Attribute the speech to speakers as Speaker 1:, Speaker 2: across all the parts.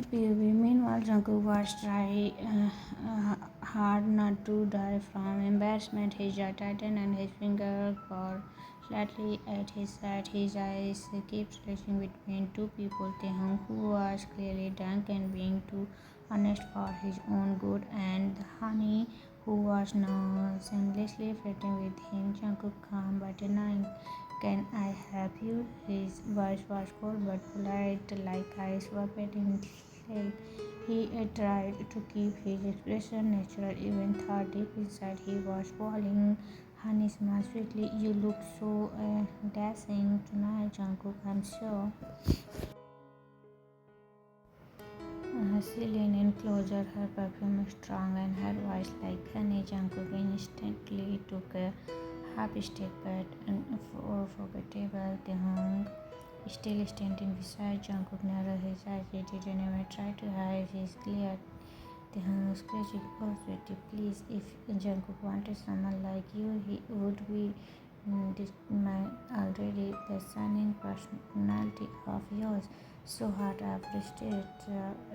Speaker 1: POV. Meanwhile, Jungkook was trying hard not to die from embarrassment. His jaw tightened and his finger caught slightly at his side. His eyes kept switching between two people, Taehyung, who was clearly drunken, being too honest for his own good, and Honey, who was now shamelessly flirting with him. Jungkook, calm but denying. Can I help you? His voice was cold but polite, like ice evaporating slate. He tried to keep his expression natural, even though deep inside he was boiling. Honey smiled sweetly. You look so dashing tonight, Jungkook, I'm sure. She leaned in closer, her perfume strong and her voice like honey. Jungkook instantly took a half step back and forgettable. Taehyung still standing beside Jungkook, narrowed his eyes. He didn't even try to hide his glare. Taehyung scratched. Oh, sweetie, please. If Jungkook wanted someone like you, he would be this man already. The shining personality of yours. So hard I appreciate.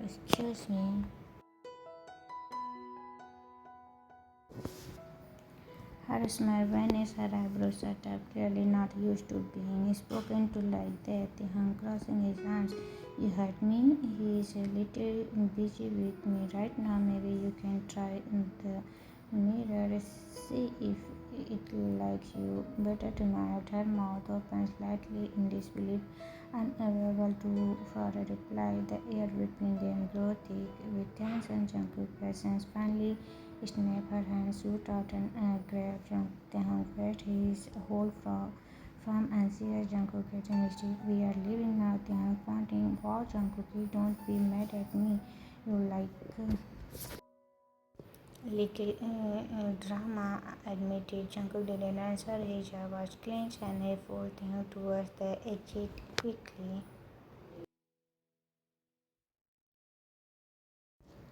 Speaker 1: Excuse me. Her smile vanished, her eyebrows shut up, clearly not used to being spoken to like that. Taehyung crossing his arms. You heard me? He is a little busy with me right now. Maybe you can try the mirror, see if it likes you better tonight. Her mouth opened slightly in disbelief, unable to for a reply. The air between them grew thick with tension. Jungkook's presence finally snapped. Her hand shoot out and grabbed Taehyung, pressed his hold from and seized Jungkook, getting stiff. We are leaving now, Taehyung pointing. Wow, Jungkook, don't be mad at me. You little drama, admitted. Jungkook didn't answer. His jaw was clenched and he pulled Taehyung towards the exit quickly.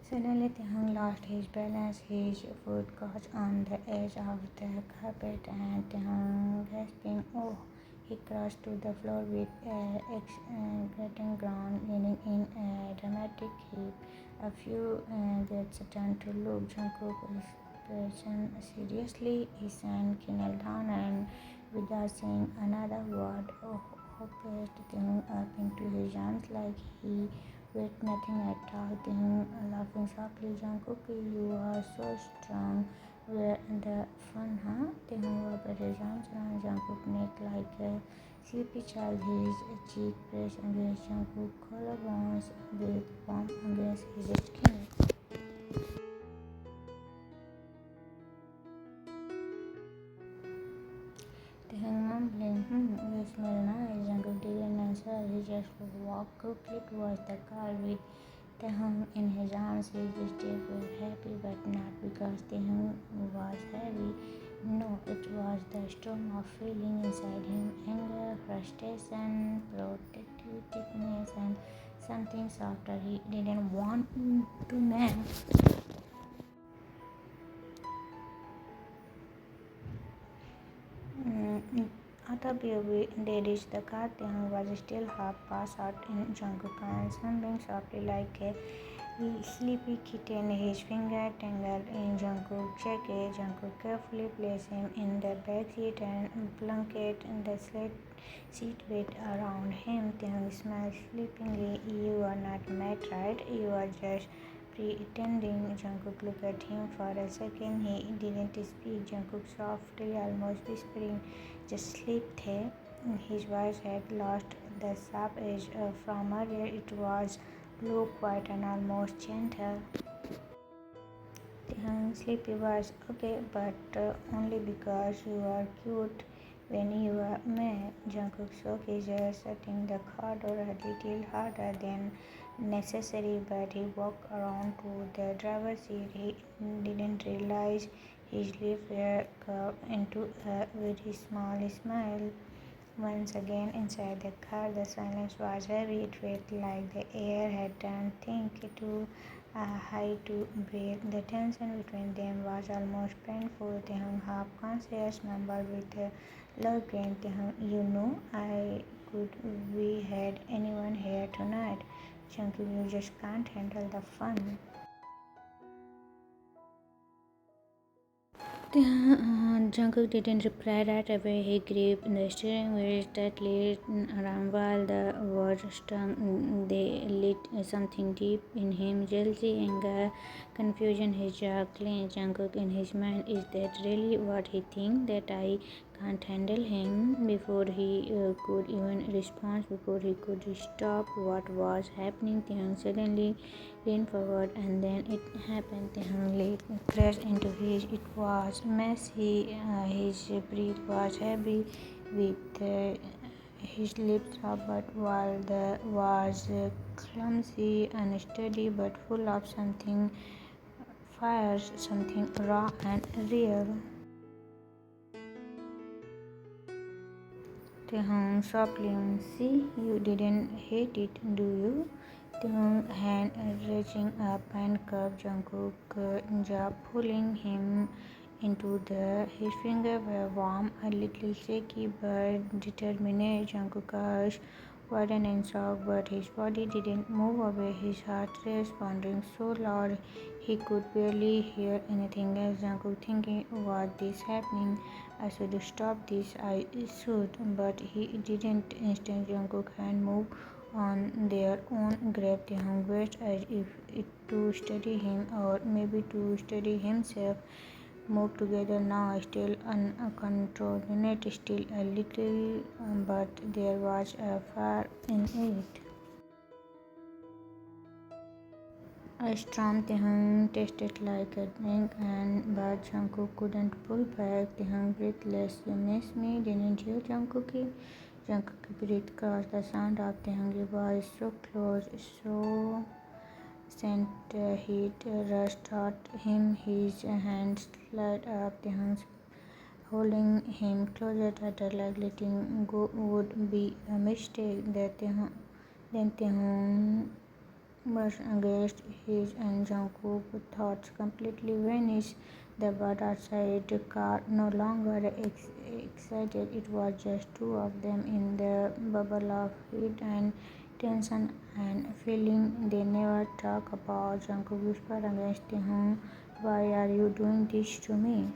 Speaker 1: Suddenly, Taehyung lost his balance. His foot caught on the edge of the carpet, and Taehyung gasping, "Oh!" He crashed to the floor with grating ground, leaning in a dramatic heap. A few guests turned to look. Jungkook's expression seriously. He sank knelt down and, without saying another word, hopped Taehyung up into his arms like he with nothing at all. Taehyung laughing softly. Jungkook, you are so strong. Where the fun, huh? Taehyung wrapped his arms around Jungkook's neck like a sleepy child. His cheek pressed against Jungkook's collarbones, with warmth against his skin. Taehyung mumbling, you smell nice. Jungkook didn't answer. He just walked quickly towards the car with Taehyung in his arms. His step was happy, but not because Taehyung was heavy. No, it was the storm of feeling inside him: anger, frustration, protectiveness, and something softer he didn't want to name. After they reached the car, Taehyung was still half passed out in Jungkook's arms, humming softly like a sleepy kitten. His finger tangled in Jungkook's jacket. Jungkook carefully placed him in the back seat and blanket the seat weight around him. Taehyung smiled sleepingly. You are not mad, right? You are just pretending. Jungkook looked at him for a second. He didn't speak. Jungkook softly, almost whispering, just sleep there. His voice had lost the sharp edge from earlier. It was low, quiet, and almost gentle. Sleepy was okay, but only because you are cute when you are mad. Jungkook shook his head, shutting the car door a little harder than necessary, but he walked around to the driver's seat. He didn't realize his lips were curved into a very small smile. Once again inside the car, the silence was heavy. It felt like the air had turned thick, too high to breathe. The tension between them was almost painful. Taehyung, half conscious, mumbled with a low grin, Taehyung, you know, I could we had anyone here tonight. Jungkook, you just can't handle the fun. Jungkook didn't reply right away. He gripped the steering wheel tightly around while the words stung. They lit something deep in him: jealousy, anger, confusion. His jaw clenched. Jungkook in his mind, is that really what he thinks? That I can't handle him? Before he could even respond, before he could stop what was happening, Taehyung suddenly leaned forward, and then it happened. Taehyung leg crashed into his. It was messy. His breath was heavy, with his lips dropped, while the was clumsy, unsteady, but full of something fierce, something raw and real. Taehyung softly, see, you didn't hate it, do you? Taehyung hand reaching up and cupped Jungkook's jaw, pulling him into the. His fingers were warm, a little shaky, but determined. Jungkook widened and shocked, but his body didn't move away. His heart raced, pounding so loud he could barely hear anything else. Jungkook thinking, what is happening? I should stop this, I should, but he didn't. Instant Jungkook hand moved on their own, grabbed Taehyung's waist as if it to steady him or maybe to steady himself. Moved together now, still uncontrolled, still a little, but there was a fire in it. A storm. Taehyung tasted like a drink, and but Jungkook couldn't pull back. Taehyung breathless. You missed me, didn't you, Jungkook? Jungkook breathed crossed the sound of Taehyung's voice so close, so scent heat rushed at him. His hands slid up Taehyung's, holding him closer, tighter, like letting go would be a mistake. Then Taehyung brushed against his, and Jungkook's thoughts completely vanished. The bird outside the car no longer excited. It was just two of them in the bubble of heat and tension and feeling they never talk about. Jungkook whispered against Taehyung, why are you doing this to me?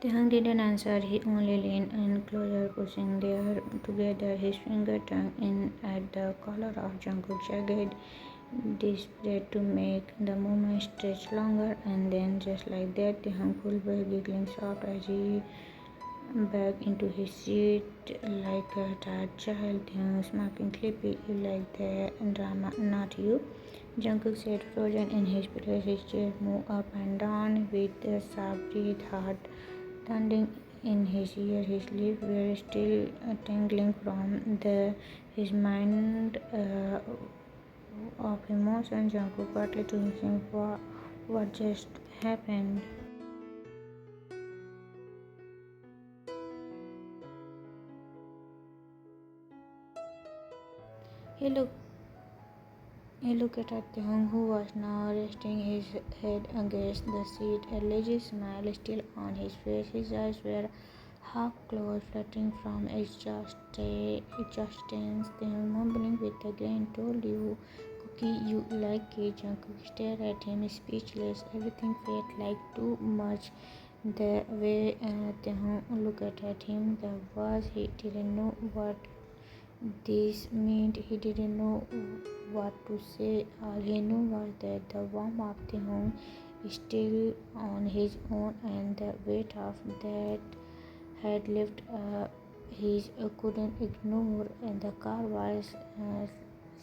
Speaker 1: Taehyung didn't answer. He only leaned in closer, pushing their together. His finger tugged in at the collar of Jungkook's jacket, desperate to make the moment stretch longer. And then, just like that, Taehyung pulled back, giggling soft as he back into his seat like a tired child. Taehyung smirking sleepy, you like the drama, not you. Jungkook sat frozen in his place. His chair moved up and down with a sharp breath, heart thundering in his ear. His lips were still tingling from his mind of emotion. Jungkook partly to himself, what just happened. He looked He looked at Taehyung, who was now resting his head against the seat, a lazy smile still on his face. His eyes were half closed, fluttering from exhaustion. Taehyung, mumbling with a grin, told you, Cookie, you like it. Jungkook stared at him, speechless. Everything felt like too much. The way Taehyung looked at him, the words, he didn't know what this meant. He didn't know what to say. All he knew was that the warmth of the home is still on his own, and the weight of that had left his couldn't ignore. And the car was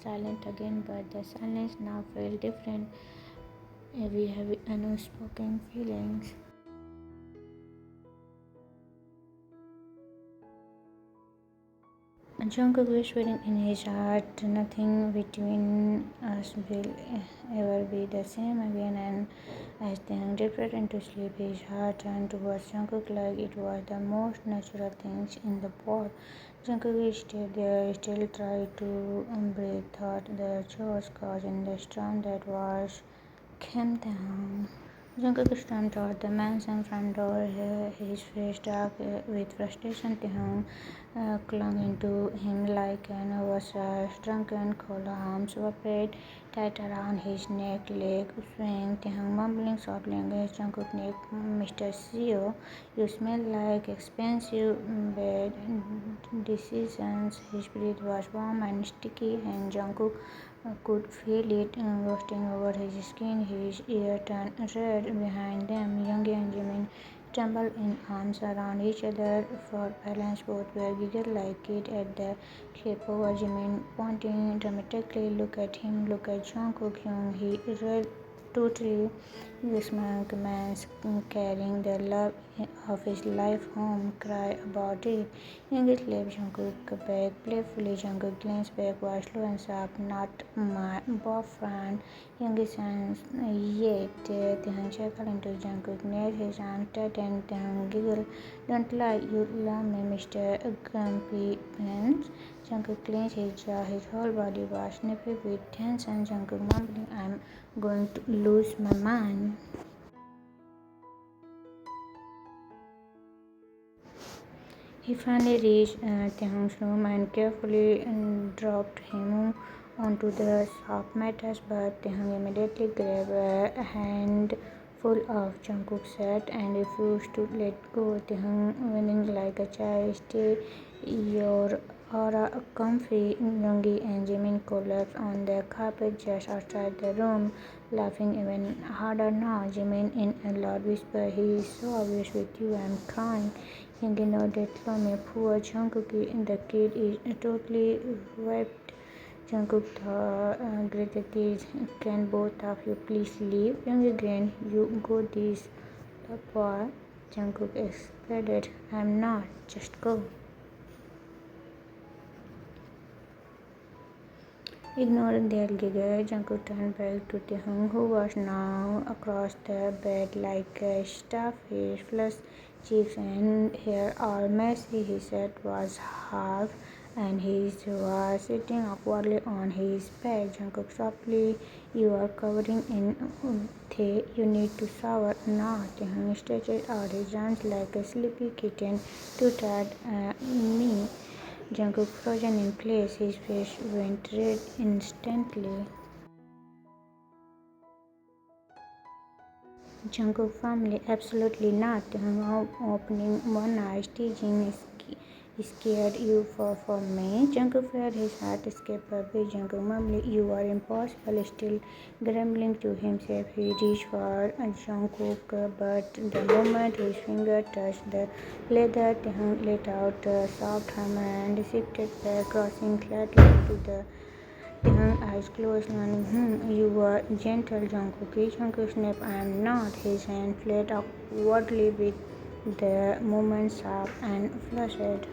Speaker 1: silent again, but the silence now felt different. Heavy, unspoken feelings. Jungkook whispering in his heart, nothing between us will ever be the same again. And as Taehyung drifted into sleep, his heart turned towards Jungkook like it was the most natural thing in the world. Jungkook stayed there, still tried to breathe, thought the chores causing the storm that was came down. Jungkook stormed toward the mansion front door, his face dark with frustration. Taehyung clung into him like an oversized drunken cola. Arms wrapped tight around his neck, leg swing. Taehyung mumbling softly against Jungkook's neck, Mr. CEO, you smell like expensive bed decisions. His breath was warm and sticky, and Jungkook could feel it roasting over his skin. His ear turned red behind them. Youngie and Jimin stumbled in, arms around each other for balance. Both were giggled like kids at the sleepover. Jimin pointing dramatically, look at him, look at Jungkook. He read totally this man's carrying the love of his life home, cry about it. Young slapped Jungkook back playfully. Jungkook glanced back, was slow and sharp. Not my boyfriend. Young sans yet. Taehyung chuckled into Jungkook, nailed his arm tight and Taehyung giggled. Don't lie, you love me, Mr. Grumpy Pants. Jungkook clenched his jaw, his whole body was snippy with tension. Jungkook mumbling, I'm going to lose my mind. He finally reached Taehyung's room and carefully dropped him onto the soft mattress, but Taehyung immediately grabbed a handful of Jungkook's shirt and refused to let go. Taehyung, whining like a child, stay your aura comfy. Yoongi and Jimin collapsed on the carpet just outside the room, laughing even harder now. Jimin in a loud whisper, he is so obvious with you, I'm crying. Yoongi nodded slowly. Poor Jungkook, the kid is totally wiped. Jungkook greeted this. Can both of you please leave? Yoongi grinned. You go this the boy. Jungkook exploded. I'm not. Just go. Ignoring their giggle, Jungkook turned back to Taehyung, who was now across the bed like a starfish, flushed cheeks and hair all messy. His shirt was half, and he was sitting awkwardly on his back. Jungkook softly, you are covering in Tae. You need to shower now. Taehyung stretched out his arms like a sleepy kitten. Too tired, me. Jungkook frozen in place, his face went red instantly. Jungkook firmly, absolutely not. Taehyung opening one eye, teasing, scared you for me. Jungkook felt his heart escape a bit. Jungkook mumbled, you are impossible. Still grumbling to himself, he reached for Jungkook, but the moment his finger touched the leather, Taehyung let out a soft hum and shifted back, crossing slightly to the Taehyung eyes closed, learning, you were gentle, Jungkook. Jungkook snapped, I am not. His hand fled awkwardly with the movement sharp and flustered.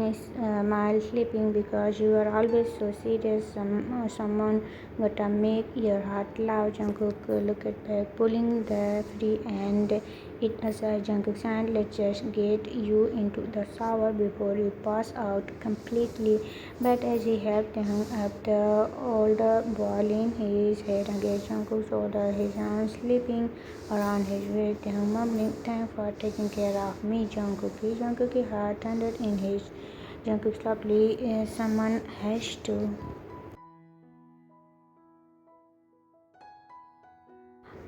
Speaker 1: Smile sleeping because you are always so serious. Someone gotta make your heart loud. Jungkook looked back, pulling the free and it aside. Jungkook said, let's just get you into the shower before you pass out completely. But as he helped him up, the older boy leaned his head against Jungkook's shoulder, his arms slipping around his waist. Taehyung mumbling, thanks for taking care of me, Jungkook. Jungkook's heart thundered in his. Jungkook softly, someone has to.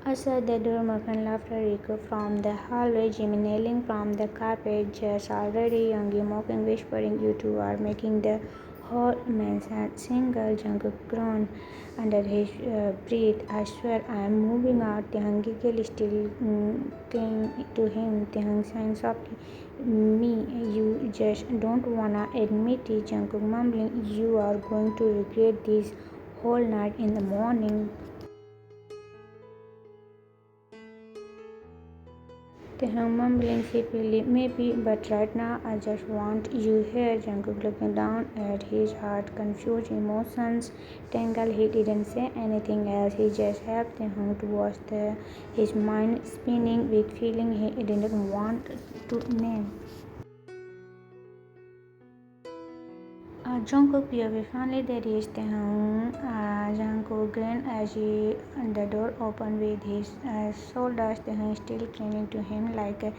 Speaker 1: Outside the door, muffled laughter echoed from the hallway. Jimmy kneeling from the carpet, just already Youngie mocking, whispering, "You two are making the whole mansion single." Jungkook groaned under his breath. "I swear I am moving out." Taehyung giggled, still clinging to him. Taehyung sang softly, "Me, you just don't wanna admit it." Jungkook mumbling, "You are going to regret this whole night in the morning." Taehyung mumbling sleepily, "Maybe, but right now I just want you here." Jungkook looking down at his heart, confused emotions tangled. He didn't say anything else. He just helped Taehyung to watch his mind spinning with feeling he didn't want to name. Jungkook POV finally they reached Taehyung. Jungkook grinned as the door opened with his shoulders. Taehyung still clinging to him like a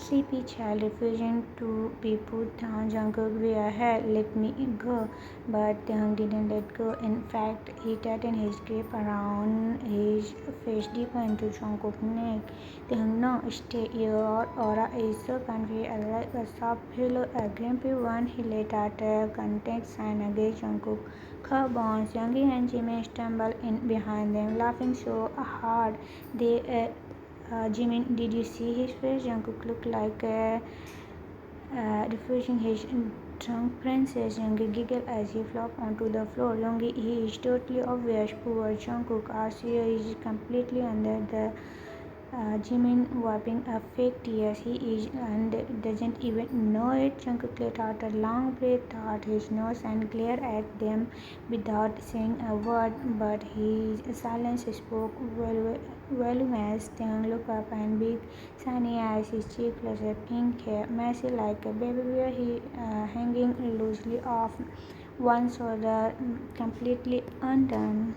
Speaker 1: sleepy child, refusing to be put down. Jungkook, "We are here. Let me go." But Taehyung didn't let go. In fact, he tightened his grip around his face deeper into Jungkook's neck. Taehyung, "No, stay. Your aura is so comfy, like a soft pillow, a grumpy one." He let out a contact sign against Jungkook's collarbone. Youngie and Jimmy stumbled in behind them, laughing so hard they. Jimmy, did you see his face? Jungkook looked like refusing his drunk princess. Youngie giggled as he flopped onto the floor. Youngie, he is totally obvious. Poor Jungkook. RCO is completely under the Jimin wiping a fake tears. He is and doesn't even know it. Jungkook let out a long breath out his nose and glared at them without saying a word. But his silence spoke volumes. Taehyung looked up and big shiny eyes, his cheek flushed pink hair, messy like a baby bear. He hanging loosely off one shoulder, completely undone.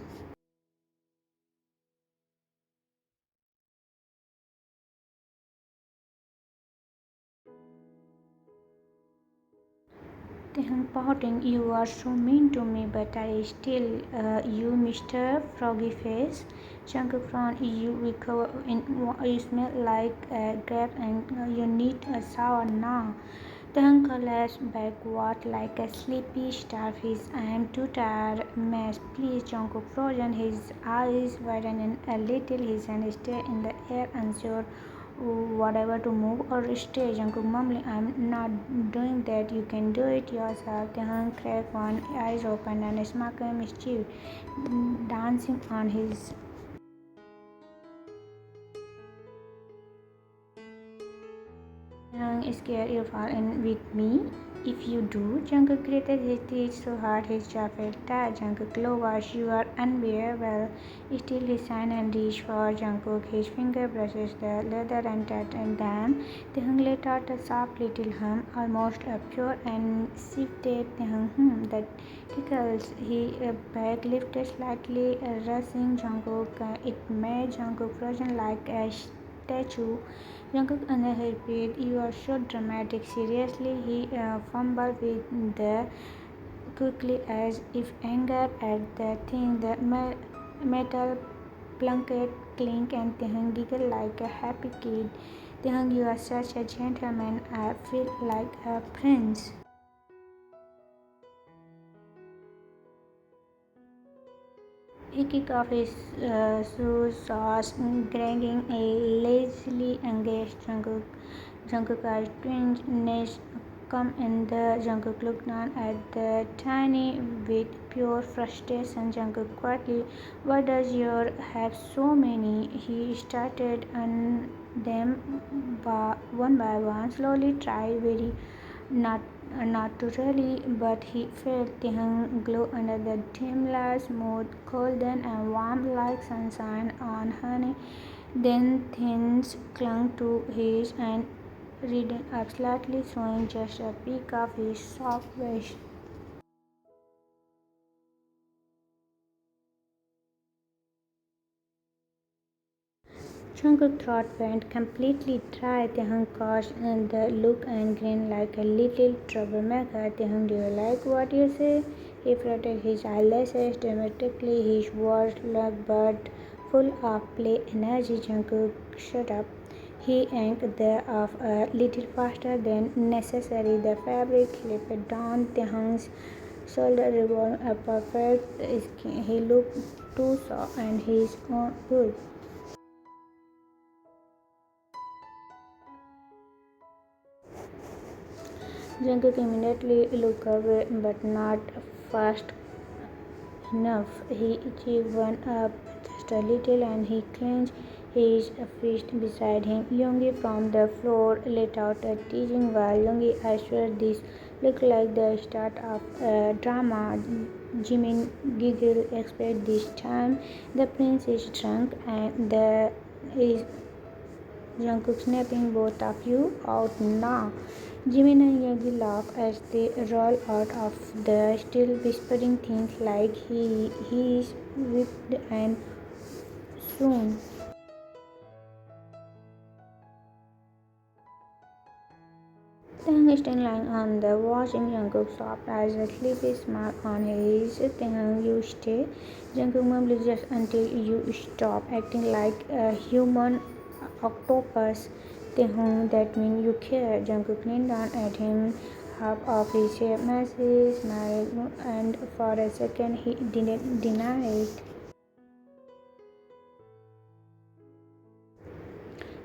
Speaker 1: Taehyung pouting, "You are so mean to me, but I still, you Mr. Froggy Face." Jungkook frowned, "You recover in, you smell like a grape and you need a shower now." Taehyung collapsed backward like a sleepy starfish. "I am too tired, mess. Please." Jungkook frozen, his eyes widened a little. His hand stayed in the air, unsure whatever to move or stay. Jungkook mumbling, "I'm not doing that. You can do it yourself." Taehyung cracked one, eyes open and smirked mischief, dancing on his. Taehyung, "Scared you fall in with me? If you do." Jungkook gritted his teeth so hard his jaw felt tight. Jungkook lowers, "You are unbearable." Still he signed and reached for Jungkook. His finger brushes the leather and tightened them. Taehyung let out a soft little hum, almost pure and shifted. Taehyung, "That tickles." His back lifted slightly, rushing Jungkook. It made Jungkook frozen like a statue. Jungkook under his breath, "You are so dramatic." Seriously, he fumbled with the quickly as if angered at the thing. The metal plunket clink and Taehyung giggled like a happy kid. "Taehyung, you are such a gentleman. I feel like a prince." He kicked off his shoes, dragging a lazily engaged Jungkook. Jungkook eyes twinged, nest come in the. Jungkook looked down at the tiny with pure frustration. Jungkook quietly, "Why does your have so many?" He started on them one by one, slowly, try very not naturally, but he felt Taehyung glow under the dim light, smooth, golden, and warm like sunshine on honey. Then things clung to his and ridden up slightly, showing just a peak of his soft waist. Jungkook's throat went completely dry. Taehyung caught the look and grinned like a little troublemaker. Taehyung, do you like what you say? He fluttered his eyelashes dramatically, his words loud but full of play energy. Jungkook, shut up. He yanked the off a little faster than necessary. The fabric slipped down Taehyung's shoulder, revealing a perfect skin. He looked too soft and his own good. Jungkook immediately looked away, but not fast enough. He achieved one up just a little and he clenched his fist beside him. Yoongi from the floor let out a teasing while Yoongi, I swear this looked like the start of a drama. Jimin giggled, expect this time the prince is drunk and the is Jungkook snapping both of you out now. Jimin and Yogi laugh as they roll out of the still whispering things like he is whipped and soon. Taehyung is still lying on the watching Jungkook soft eyes, a sleepy smile on his. Taehyung, you stay. Jungkook mumbly just until you stop acting like a human octopus. Taehyung, that means you care. Jungkook leaned down at him, half of his shape, massive smile, and for a second he didn't deny it.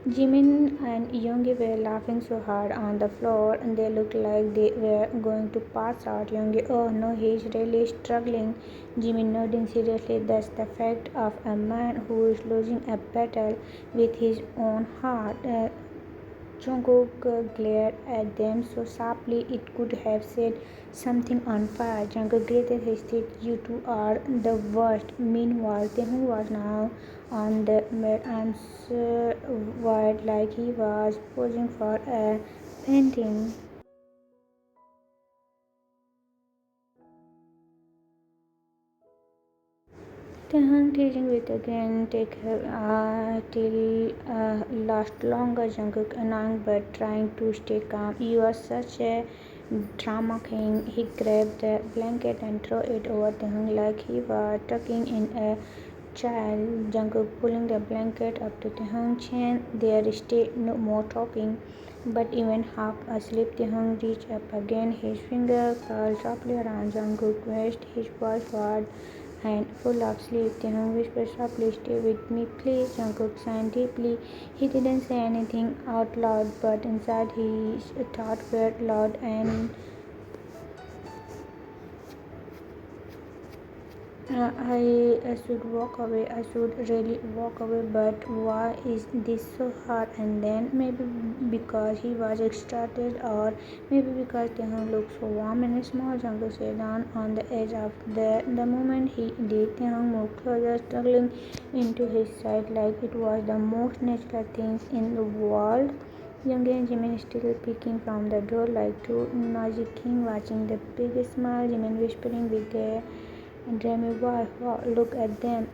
Speaker 1: Jimin and Yoongi were laughing so hard on the floor they looked like they were going to pass out. Yoongi, oh no, he's really struggling. Jimin nodding seriously. That's the fact of a man who is losing a battle with his own heart. Jungkook glared at them so sharply it could have set something on fire. Jungkook gritted his teeth. You two are the worst. Meanwhile, Taehyung was now on the bed, arms wide like he was posing for a painting. Taehyung teasing with a grin, take her till last longer. Jungkook annoying but trying to stay calm. You are such a drama king. He grabbed the blanket and threw it over Taehyung like he was tucking in a child. Jungkook pulling the blanket up to Taehyung's chin. There stayed no more talking. But even half asleep, Taehyung reached up again. His finger curled softly around Jungkook's waist. His voice was and full of sleep. Taehyung whispered softly, stay with me, please. Jungkook sighed deeply. He didn't say anything out loud, but inside his thoughts were loud and I should walk away. I should really walk away, but why is this so hard? And then maybe because he was excited, or maybe because Taehyung looked so warm and small. Jungkook sat down on the edge of the moment he did. Taehyung moved closer, struggling into his side like it was the most natural thing in the world. Young and Jimin still peeking from the door like two noisy kings watching the big smile. Jimin whispering with their dreamy voice, wow, look at them.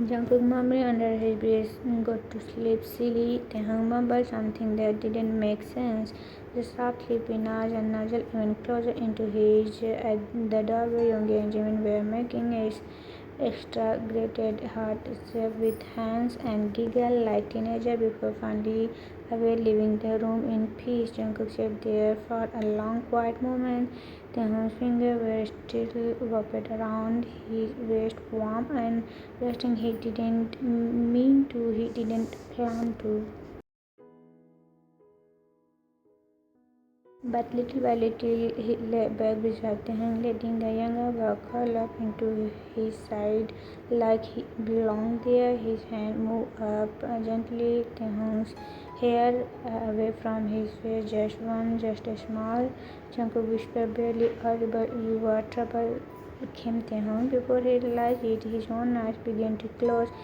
Speaker 1: Jungkook murmured under his breath, "Go to sleep, silly." Taehyung mumbled something that didn't make sense. The softly nudged and nuzzled even closer into his. At the doorway, Young and Jimin were making a exaggerated heart shape with hands and giggled like teenagers before finally away leaving the room in peace. Jungkook sat there for a long quiet moment. Taehyung's fingers were still wrapped around his waist, warm and resting. He didn't mean to, he didn't plan to. But little by little he lay back beside Taehyung, letting the younger boy curl up into his side like he belonged there. His hand moved up gently Taehyung's hair away from his face. Just one, just a small. Jungkook whispered, barely audible, "You are trouble." Came Taehyung. Before he realized it, his own eyes began to close.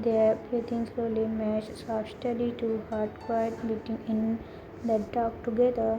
Speaker 1: Their breathing slowly matched, soft, steady, two hearts quiet beating in the dark together.